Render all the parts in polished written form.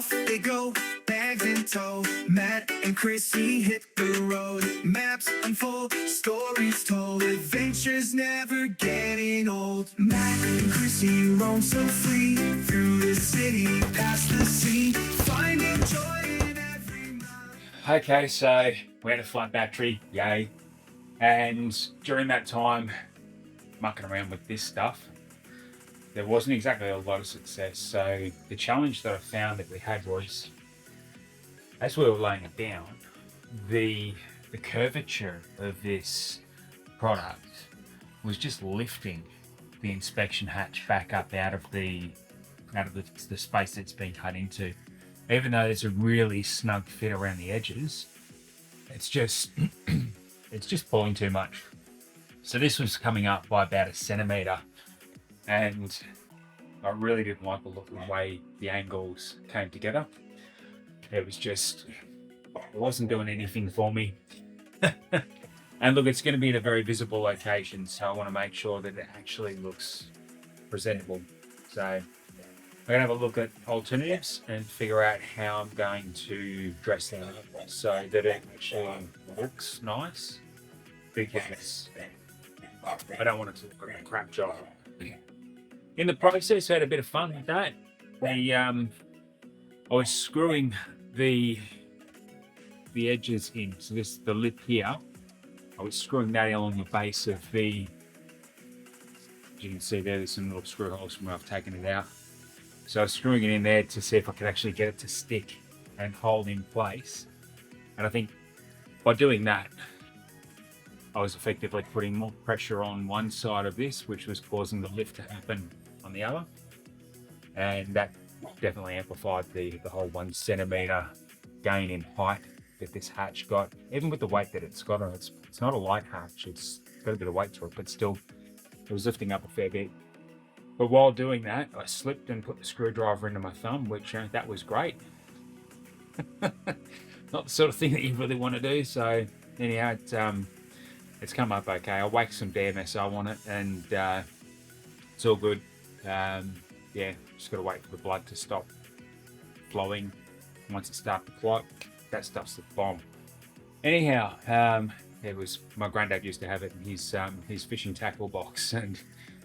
Off they go, bags in tow. Matt and Chrissy hit the road. Maps unfold, stories told. Adventures never getting old. Matt and Chrissy roam so free through the city, past the sea, finding joy in every mile. Okay, so we had a flat battery, yay. And during that time, mucking around with this stuff, there wasn't exactly a lot of success. So the challenge that I found that we had was, as we were laying it down, the curvature of this product was just lifting the inspection hatch back up out of the space that's been cut into. Even though there's a really snug fit around the edges, it's just it's just pulling too much. So this was coming up by about 1 centimetre, and I really didn't like the look of the way the angles came together. It wasn't doing anything for me. And look, it's going to be in a very visible location, so I want to make sure that it actually looks presentable. So I'm going to have a look at alternatives and figure out how I'm going to dress that up so that it actually looks nice, because I don't want it to look like a crap job. In the process, I had a bit of fun with that. I was screwing the edges in. So the lip here, I was screwing that along the base of the, as you can see there's some little screw holes from where I've taken it out. So I was screwing it in there to see if I could actually get it to stick and hold in place. And I think by doing that, I was effectively putting more pressure on one side of this, which was causing the lift to happen on the other. And that definitely amplified the whole 1 centimetre gain in height that this hatch got. Even with the weight that it's got on it, it's not a light hatch, it's got a bit of weight to it, but still, it was lifting up a fair bit. But while doing that, I slipped and put the screwdriver into my thumb, which that was great. Not the sort of thing that you really want to do. So anyhow, it's come up okay. I whacked some DMSO on it, and it's all good. Yeah, just got to wait for the blood to stop flowing. Once it starts to clot, that stuff's the bomb. Anyhow, it was, my granddad used to have it in his fishing tackle box, and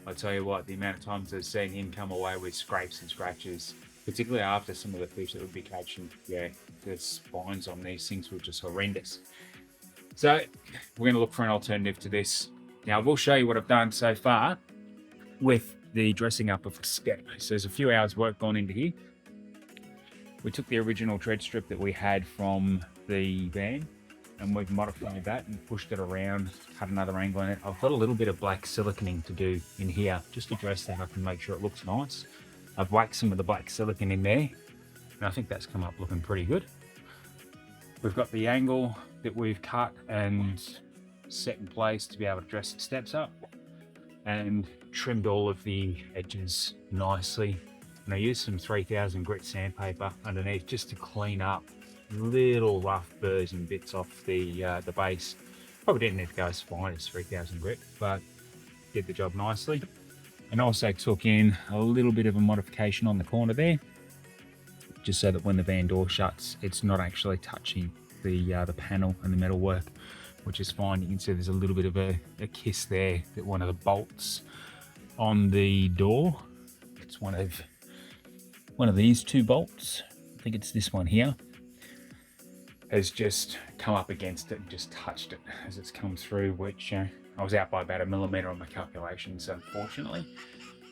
I tell you what, the amount of times I've seen him come away with scrapes and scratches, particularly after some of the fish that would be catching, yeah, the spines on these things were just horrendous. So we're going to look for an alternative to this. Now I will show you what I've done so far with the dressing up of the step. So there's a few hours work gone into here. We took the original tread strip that we had from the van, and we've modified that and pushed it around, cut another angle in it. I've got a little bit of black siliconing to do in here just to dress that up and make sure it looks nice. I've waxed some of the black silicone in there, and I think that's come up looking pretty good. We've got the angle that we've cut and set in place to be able to dress the steps up, and trimmed all of the edges nicely. And I used some 3000 grit sandpaper underneath just to clean up little rough burrs and bits off the base. Probably didn't need to go as fine as 3000 grit, but did the job nicely. And also took in a little bit of a modification on the corner there, just so that when the van door shuts, it's not actually touching the panel and the metalwork, which is fine. You can see there's a little bit of a kiss there that one of the bolts on the door, it's one of these two bolts, I think it's this one here, has just come up against it and just touched it as it's come through, which I was out by about 1 millimetre on my calculations, unfortunately.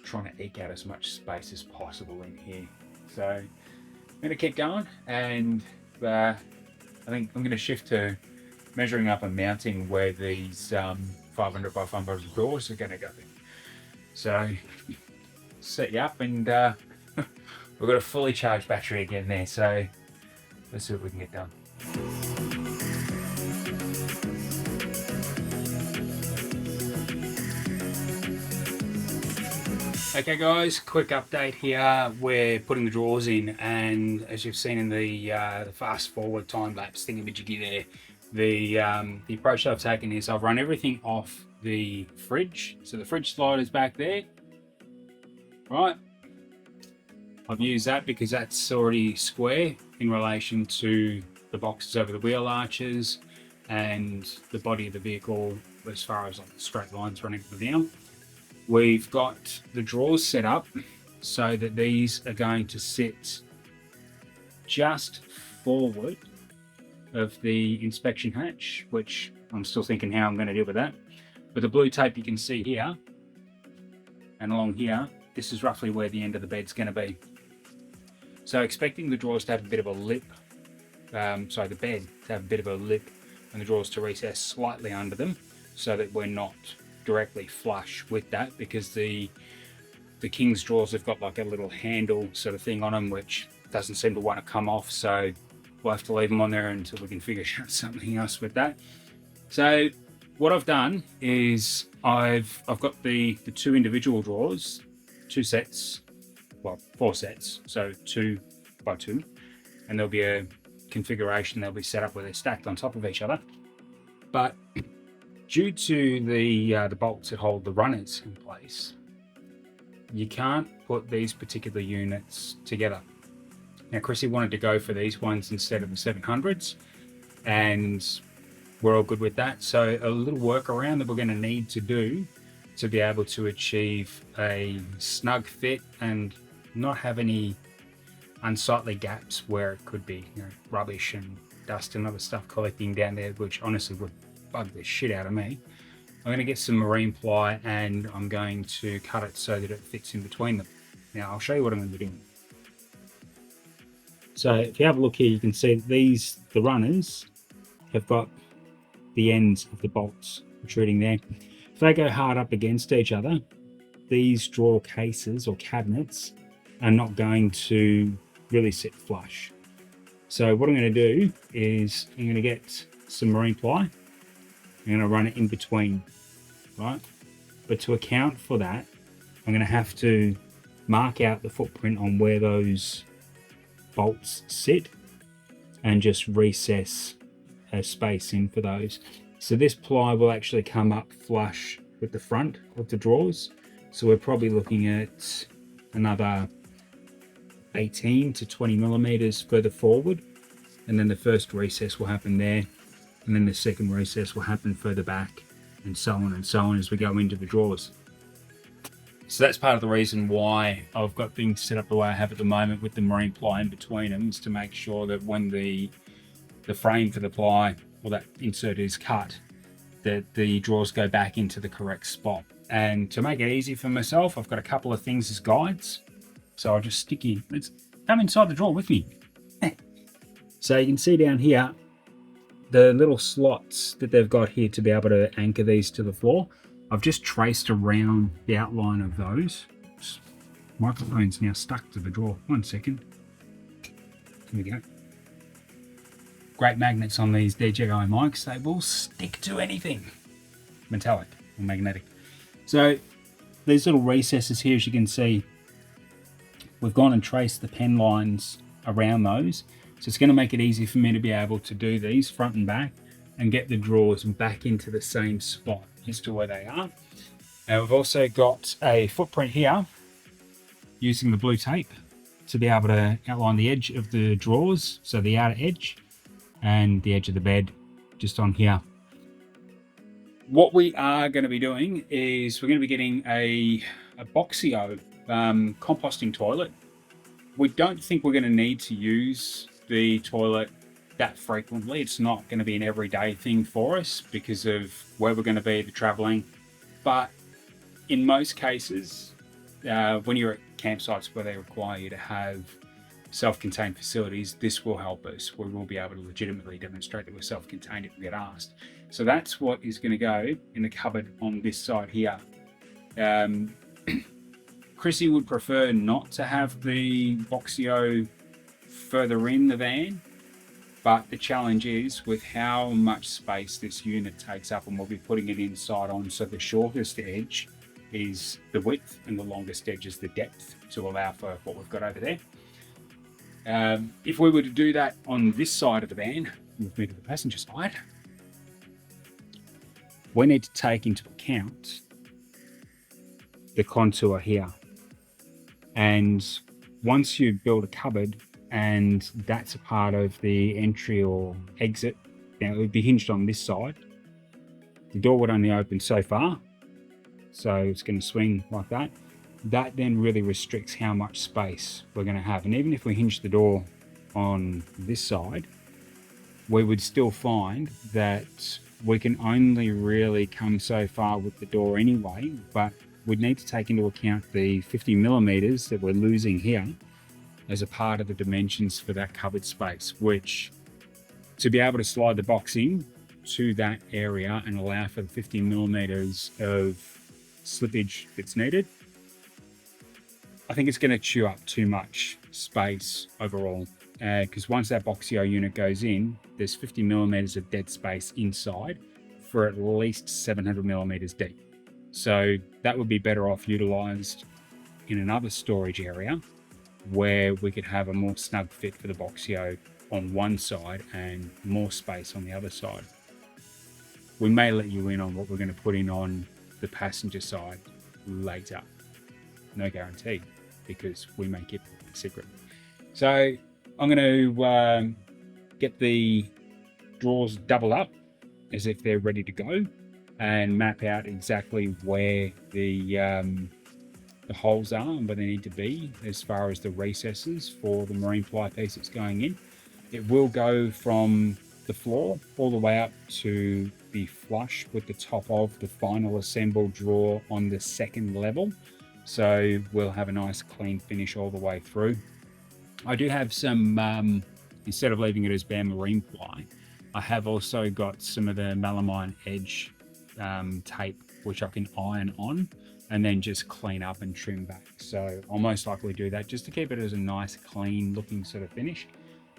Trying to eke out as much space as possible in here. So I'm going to keep going, and I think I'm going to shift to measuring up and mounting where these 500 by 500 doors are going to go. So set you up, and we've got a fully charged battery again there, so let's see what we can get done. Okay guys, quick update here. We're putting the drawers in, and as you've seen in the fast forward time lapse thingamajiggy there, the approach that I've taken is I've run everything off the fridge. So the fridge slider's back there, right? I've used that because that's already square in relation to the boxes over the wheel arches and the body of the vehicle as far as like the straight lines running up and down. We've got the drawers set up so that these are going to sit just forward of the inspection hatch, which I'm still thinking how I'm going to deal with that. But the blue tape you can see here and along here, this is roughly where the end of the bed's going to be. So expecting the drawers to have a bit of a lip, the bed to have a bit of a lip and the drawers to recess slightly under them so that we're not directly flush with that, because the King's drawers have got like a little handle sort of thing on them which doesn't seem to want to come off, so we'll have to leave them on there until we can figure out something else with that. So what I've done is I've got the two individual drawers, 2 sets, well 4 sets, so 2 by 2, and there'll be a configuration they'll be set up where they're stacked on top of each other. But due to the bolts that hold the runners in place, you can't put these particular units together. Now Chrissy wanted to go for these ones instead of the 700s, and we're all good with that. So a little workaround that we're going to need to do to be able to achieve a snug fit and not have any unsightly gaps where it could be, you know, rubbish and dust and other stuff collecting down there, which honestly would bug the shit out of me. I'm going to get some marine ply and I'm going to cut it so that it fits in between them. Now I'll show you what I'm going to be doing. So if you have a look here, you can see these, the runners, have got the ends of the bolts protruding there. If they go hard up against each other, these drawer cases or cabinets are not going to really sit flush. So what I'm going to do is I'm going to get some marine ply. I'm going to run it in between, right? But to account for that, I'm going to have to mark out the footprint on where those bolts sit and just recess a space in for those. So this ply will actually come up flush with the front of the drawers. So we're probably looking at another 18 to 20 millimeters further forward. And then the first recess will happen there. And then the second recess will happen further back, and so on as we go into the drawers. So that's part of the reason why I've got things set up the way I have at the moment with the marine ply in between them, is to make sure that when the frame for the ply or that insert is cut, that the drawers go back into the correct spot. And to make it easy for myself, I've got a couple of things as guides. So I'll just stick you, let's come inside the drawer with me. So you can see down here, the little slots that they've got here to be able to anchor these to the floor. I've just traced around the outline of those. This microphone's now stuck to the drawer. 1 second. Here we go. Great magnets on these DJI mics. They will stick to anything. Metallic or magnetic. So these little recesses here, as you can see, we've gone and traced the pen lines around those. So it's going to make it easy for me to be able to do these front and back and get the drawers back into the same spot as to where they are. And we've also got a footprint here using the blue tape to be able to outline the edge of the drawers, so the outer edge and the edge of the bed just on here. What we are going to be doing is we're going to be getting a Boxio composting toilet. We don't think we're going to need to use the toilet that frequently. It's not going to be an everyday thing for us because of where we're going to be, the traveling. But in most cases, when you're at campsites where they require you to have self-contained facilities, this will help us. We will be able to legitimately demonstrate that we're self-contained if we get asked. So that's what is going to go in the cupboard on this side here. Chrissy would prefer not to have the Boxio further in the van, but the challenge is with how much space this unit takes up, and we'll be putting it inside on, so the shortest edge is the width and the longest edge is the depth to allow for what we've got over there. If we were to do that on this side of the van, move me to the passenger side, we need to take into account the contour here. And once you build a cupboard and that's a part of the entry or exit, now it would be hinged on this side. The door would only open so far, so it's going to swing like that. That then really restricts how much space we're going to have. And even if we hinge the door on this side, we would still find that we can only really come so far with the door anyway, but we'd need to take into account the 50 millimeters that we're losing here as a part of the dimensions for that cupboard space, which, to be able to slide the box in to that area and allow for the 50 millimeters of slippage that's needed, I think it's going to chew up too much space overall, because once that Boxio unit goes in, there's 50 millimeters of dead space inside for at least 700 millimeters deep. So that would be better off utilized in another storage area where we could have a more snug fit for the Boxio on one side and more space on the other side. We may let you in on what we're going to put in on the passenger side later. No guarantee, because we may keep it a secret. So I'm going to get the drawers double up as if they're ready to go, and map out exactly where the holes are and where they need to be as far as the recesses for the marine ply piece that's going in. It will go from the floor all the way up to be flush with the top of the final assembled drawer on the second level. So we'll have a nice clean finish all the way through. I do have some, instead of leaving it as bare marine ply, I have also got some of the melamine edge tape, which I can iron on and then just clean up and trim back. So I'll most likely do that just to keep it as a nice, clean looking sort of finish.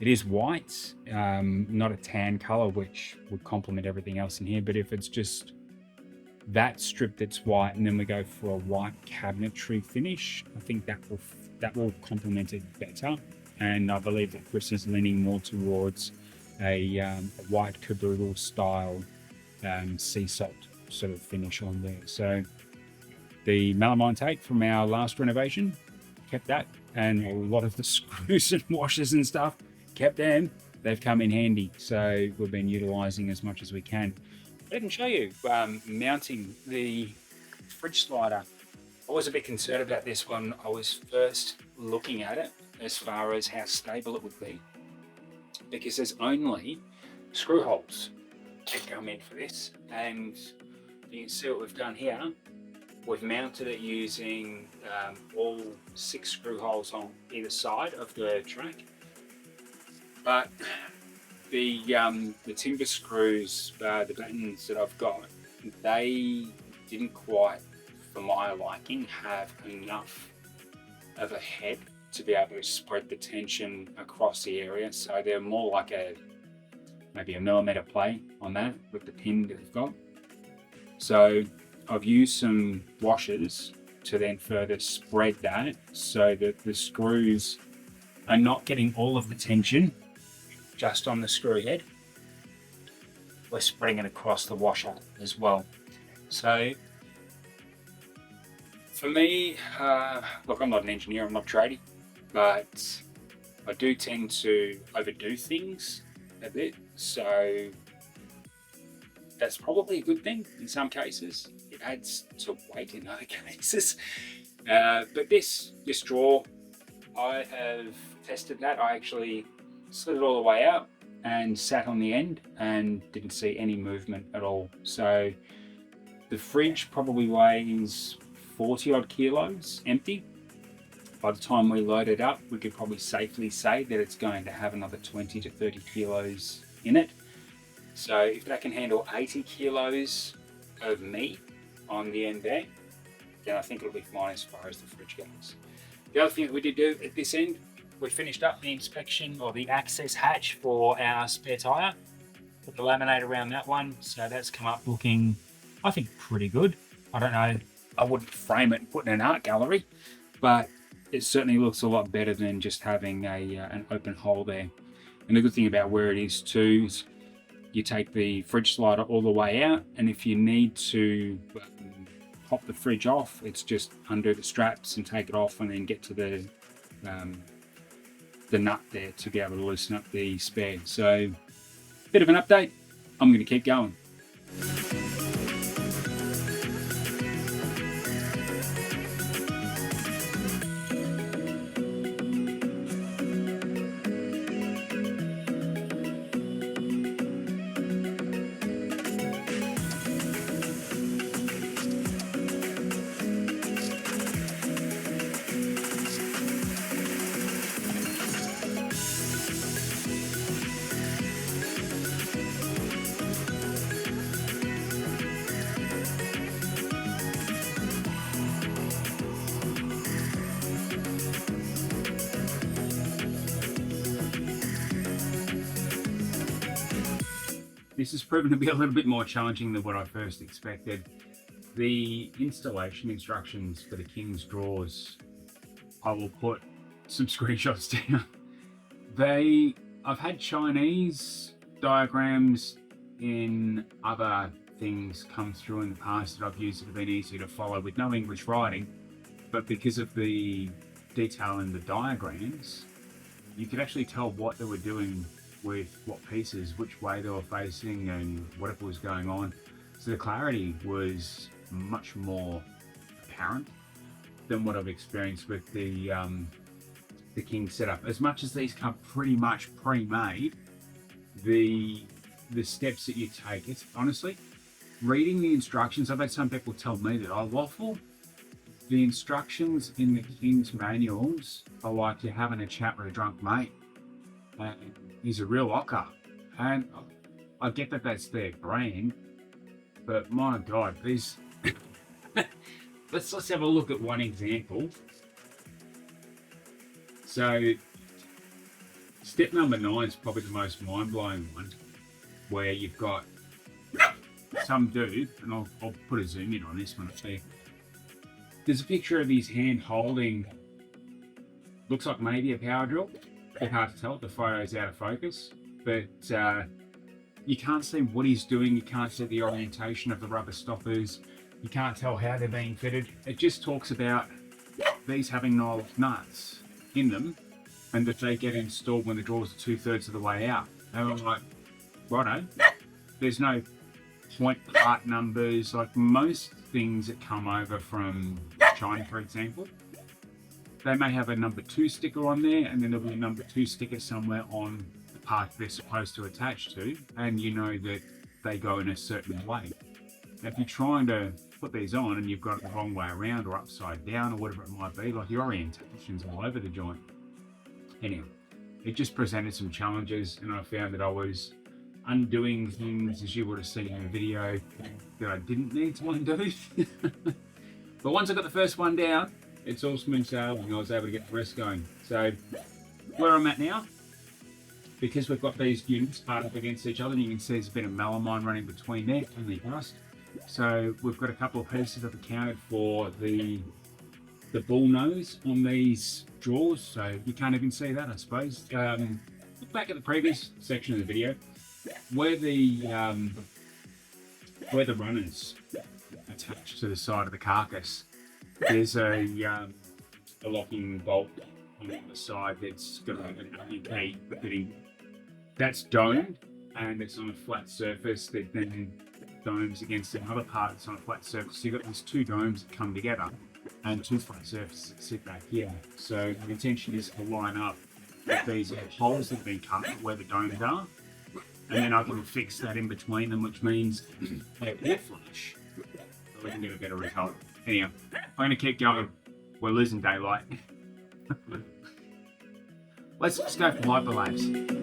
It is white, not a tan color, which would complement everything else in here. But if it's just that strip that's white and then we go for a white cabinetry finish, I think that will complement it better. And I believe that Chris is leaning more towards a white caboodle style sea salt sort of finish on there. So the melamine tape from our last renovation, kept that, and a lot of the screws and washers and stuff, kept them. They've come in handy, so we've been utilizing as much as we can. I can show you mounting the fridge slider. I was a bit concerned about this when I was first looking at it, as far as how stable it would be, because there's only screw holes to come in for this. And you can see what we've done here. We've mounted it using all 6 screw holes on either side of the track, but the timber screws, the buttons that I've got, they didn't quite, for my liking, have enough of a head to be able to spread the tension across the area. So they're more like maybe a millimeter play on that with the pin that we've got. So I've used some washers to then further spread that so that the screws are not getting all of the tension just on the screw head. We're spreading it across the washer as well. So for me, look, I'm not an engineer, I'm not tradie, but I do tend to overdo things a bit. So that's probably a good thing in some cases. It adds to weight in other cases. But this drawer, I have tested that. I actually slid it all the way out and sat on the end and didn't see any movement at all. So the fridge probably weighs 40 odd kilos empty. By the time we load it up, we could probably safely say that it's going to have another 20 to 30 kilos in it. So if that can handle 80 kilos of meat on the end there, then I think it'll be fine as far as the fridge goes. The other thing that we did do at this end, we finished up the inspection or the access hatch for our spare tyre. Put the laminate around that one, so that's come up looking, I think, pretty good. I don't know, I wouldn't frame it and put it in an art gallery, but it certainly looks a lot better than just having an open hole there. And the good thing about where it is too is you take the fridge slider all the way out, and if you need to pop the fridge off, it's just undo the straps and take it off and then get to the the nut there to be able to loosen up the spare. So, bit of an update. I'm going to keep going. This has proven to be a little bit more challenging than what I first expected. The installation instructions for the King's drawers, I will put some screenshots down. I've had Chinese diagrams in other things come through in the past that I've used that have been easy to follow with no English writing, but because of the detail in the diagrams, you could actually tell what they were doing with what pieces, which way they were facing, and whatever was going on. So the clarity was much more apparent than what I've experienced with the King setup. As much as these come pretty much pre-made, the steps that you take, it's honestly reading the instructions. I've had some people tell me that I waffle. The instructions in the King's manuals are like you're having a chat with a drunk mate. He's a real locker, and I get that that's their brand, but my God, these. let's have a look at one example. So, step number 9 is probably the most mind-blowing one, where you've got some dude, and I'll put a zoom in on this one. Actually, there's a picture of his hand holding, looks like maybe a power drill. It's hard to tell, the photo's out of focus, but you can't see what he's doing, you can't see the orientation of the rubber stoppers, you can't tell how they're being fitted. It just talks about these having no nuts in them, and that they get installed when the drawers are 2/3 of the way out. And I'm like, righto, there's no point part numbers, like most things that come over from China, for example. They may have a number 2 sticker on there, and then there'll be a number 2 sticker somewhere on the part they're supposed to attach to, and you know that they go in a certain way. Now, if you're trying to put these on and you've got it the wrong way around or upside down or whatever it might be, like your orientation's all over the joint. Anyhow, it just presented some challenges, and I found that I was undoing things, as you would have seen in the video, that I didn't need to undo. But once I got the first one down, it's all smooth sailing. I was able to get the rest going. So where I'm at now, because we've got these units part up against each other, and you can see there's a bit of melamine running between there, only rust. So we've got a couple of pieces that have accounted for the bull nose on these drawers, so you can't even see that, I suppose. Look back at the previous section of the video, where the runners attached to the side of the carcass. There's a locking bolt on the other side that's got an WD fitting. That's domed, and it's on a flat surface that then domes against another part that's on a flat surface. So you've got these 2 domes that come together and 2 flat surfaces that sit back here. So the intention is to line up with these holes that have been cut where the domes are, and then I can fix that in between them, which means they're air flush, so we can get a better result. Anyhow, I'm going to keep going. We're losing daylight. Let's just go for hyperlapse.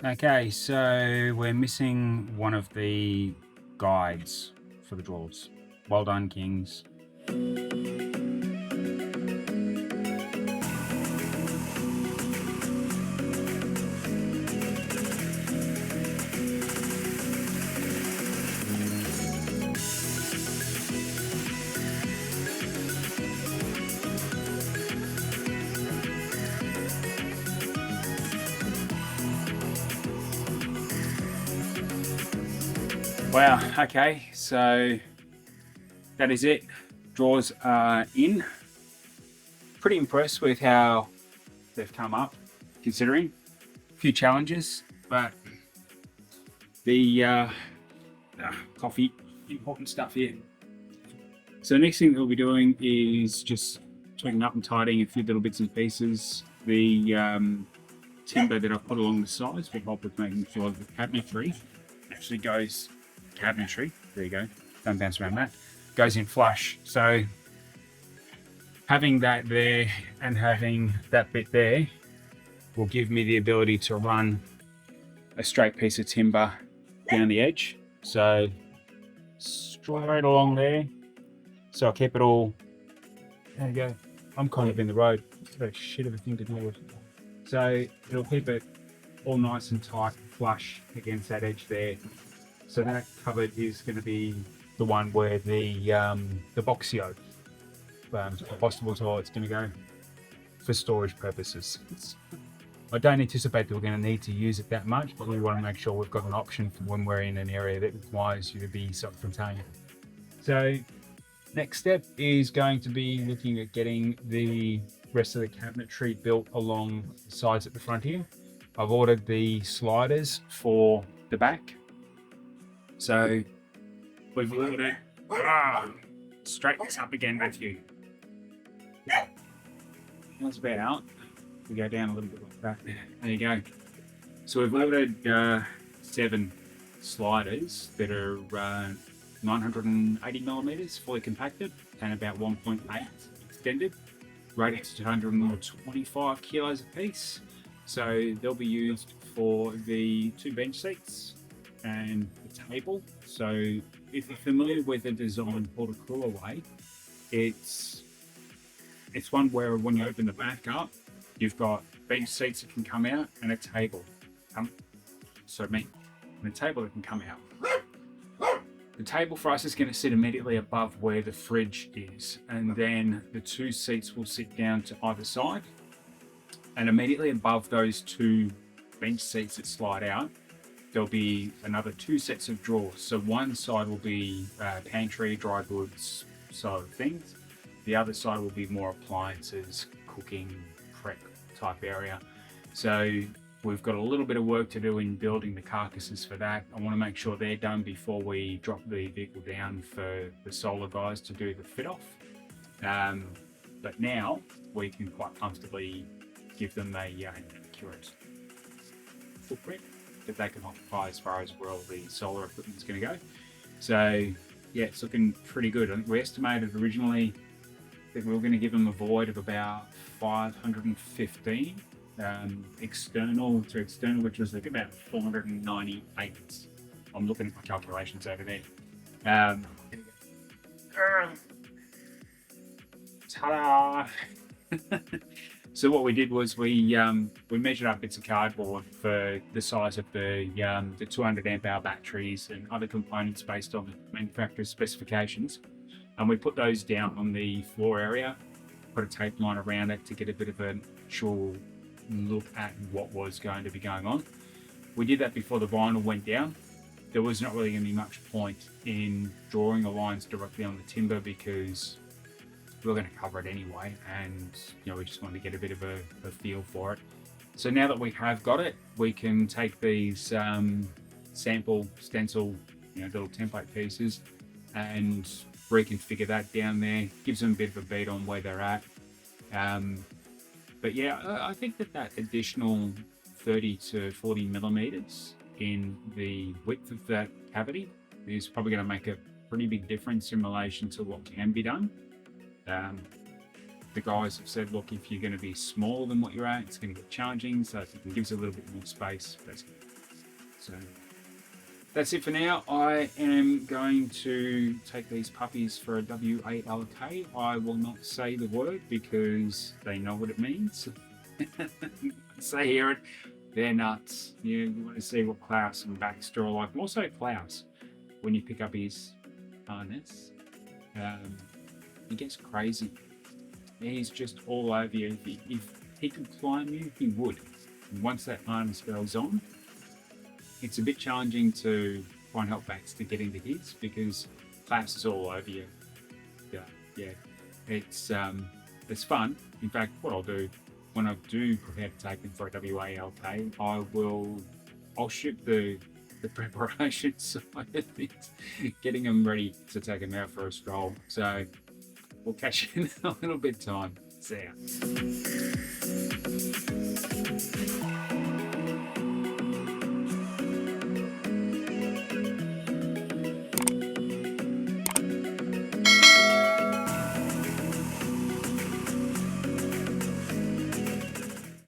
Okay, so we're missing one of the guides for the drawers. Well done, Kings. Wow, okay, so that is it. Drawers are in. Pretty impressed with how they've come up, considering a few challenges, but the coffee, important stuff here. So the next thing that we'll be doing is just tweaking up and tidying a few little bits and pieces. The timber that I've put along the sides will help with making sure the cabinetry actually goes cabinetry. There you go. Don't bounce around that. Goes in flush. So having that there and having that bit there will give me the ability to run a straight piece of timber down the edge. So straight along there. So I'll keep it all. There you go. I'm kind of in the road. It's a shit of a thing to deal with. So it'll keep it all nice and tight, flush against that edge there. So that cupboard is going to be the one where the Boxio compostable toilet's going to go for storage purposes. I don't anticipate that we're going to need to use it that much, but we want to make sure we've got an option for when we're in an area that requires you to be self-contained. So next step is going to be looking at getting the rest of the cabinetry built along the sides at the front here. I've ordered the sliders for the back. So we've ordered it. Straighten this up again with you. That's about. We go down a little bit like that. There you go. So we've ordered 7 sliders that are 980 millimeters fully compacted and about 1.8 extended, rated to 225 kilos a piece. So they'll be used for the 2 bench seats and the table. So if you're familiar with the design called a cruiserway, it's one where when you open the back up, you've got bench seats that can come out and a table. And a table that can come out. The table for us is going to sit immediately above where the fridge is, and then the 2 seats will sit down to either side, and immediately above those 2 bench seats that slide out, there'll be another 2 sets of drawers. So one side will be pantry, dry goods sort of things. The other side will be more appliances, cooking, prep type area. So we've got a little bit of work to do in building the carcasses for that. I want to make sure they're done before we drop the vehicle down for the solar guys to do the fit off. But now we can quite comfortably give them a accurate footprint that they can occupy as far as where all the solar equipment is going to go. So yeah, it's looking pretty good. I think we estimated originally that we were going to give them a void of about 515 external to external, which was like about 498. I'm looking at my calculations over there. Ta-da! So what we did was we measured up bits of cardboard for the size of the 200 amp hour batteries and other components based on the manufacturer's specifications, and we put those down on the floor area, put a tape line around it to get a bit of an actual look at what was going to be going on. We did that before the vinyl went down. There was not really going to be much point in drawing the lines directly on the timber because we were going to cover it anyway, and we just wanted to get a bit of a feel for it. So now that we have got it, we can take these sample stencil little template pieces and reconfigure that down there. Gives them a bit of a beat on where they're at. But yeah, I think that additional 30 to 40 millimeters in the width of that cavity is probably going to make a pretty big difference in relation to what can be done. The guys have said, look, if you're going to be smaller than what you're at, it's going to get challenging, so if you can give us a little bit more space, that's good. So that's it for now. I am going to take these puppies for a WALK. I will not say the word because they know what it means. Once they hear it, they're nuts. You want to see what Klaus and Baxter are like. Also Klaus, when you pick up his harness, he gets crazy. He's just all over you. If he could climb you, he would. And once that harness goes on, it's a bit challenging to find outbacks to get into his because Klaus is all over you. Yeah, it's fun. In fact, what I'll do when I do prepare to take him for a WALK, I'll shoot the preparation side of things, getting him ready to take him out for a stroll. So we'll catch you in a little bit time. See ya.